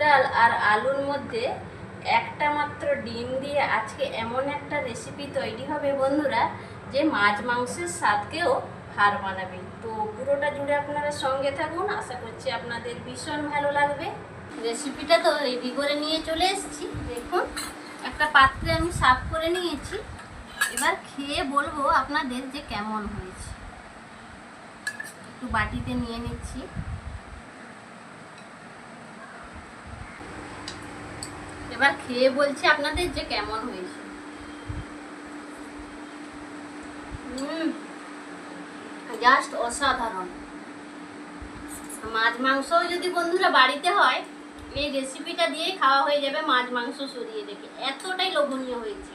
ডাল আর আলুর মধ্যে একটা মাত্র ডিম দিয়ে আজকে এমন একটা রেসিপি তৈরি হবে বন্ধুরা, যে মাছ মাংসের স্বাদকেও হার মানাবে। তো পুরোটা জুড়ে আপনারা সঙ্গে থাকুন, আশা করছি আপনাদের ভীষণ ভালো লাগবে। রেসিপিটা তো রেডি করে নিয়ে চলে এসেছি। দেখুন, একটা পাত্রে আমি সাফ করে নিয়েছি। এবার খেয়ে বলবো আপনাদের যে কেমন হয়েছে। একটু বাটিতে নিয়ে নিচ্ছি। এবার খেয়ে বলছি আপনাদের যে কেমন হয়েছে। জাস্ট অসাধারণ। মাছ মাংসও যদি বন্ধুরা বাড়িতে হয়, এই রেসিপিটা দিয়ে খাওয়া হয়ে যাবে মাছ মাংস সরিয়ে রেখে। এতটাই লোভনীয় হয়েছে।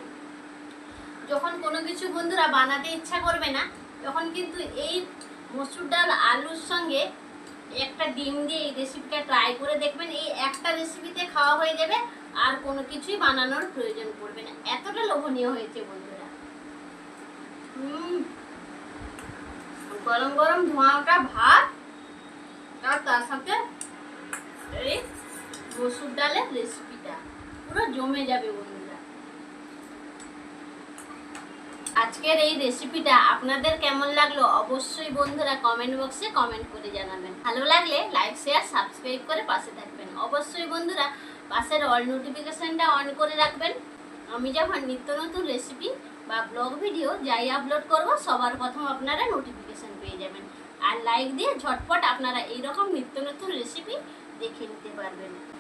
যখন কোনো কিছু বন্ধুরা বানাতে ইচ্ছা করবে না, তখন কিন্তু এই মসুর ডাল আলুর সঙ্গে একটা ডিম দিয়ে এই রেসিপিটা ট্রাই করে দেখবেন। এই একটা রেসিপিতে খাওয়া হয়ে যাবে, আর কোনো কিছুই বানানোর প্রয়োজন পড়বে না। এতটা লোভনীয় হয়েছে বন্ধুরা। গরম গরম ধোঁয়া ওঠা ভাত আর তার সাথে এই মসুর ডালের রেসিপিটা পুরো জমে যাবে বন্ধুরা। আজকের এই রেসিপিটা আপনাদের কেমন লাগলো অবশ্যই বন্ধুরা কমেন্ট বক্সে কমেন্ট করে জানাবেন। ভালো লাগলে লাইক শেয়ার সাবস্ক্রাইব করে পাশে থাকবেন। অবশ্যই বন্ধুরা পাশের অল নোটিফিকেশনটা অন করে রাখবেন। আমি যখন নিত্য নতুন রেসিপি বা ব্লগ ভিডিও যাই আপলোড করব, সবার প্রথম আপনারা নোটিফিকেশন পেয়ে যাবেন। আর লাইক দিয়ে ঝটপট আপনারা এইরকম নিত্য নতুন রেসিপি দেখে নিতে পারবেন।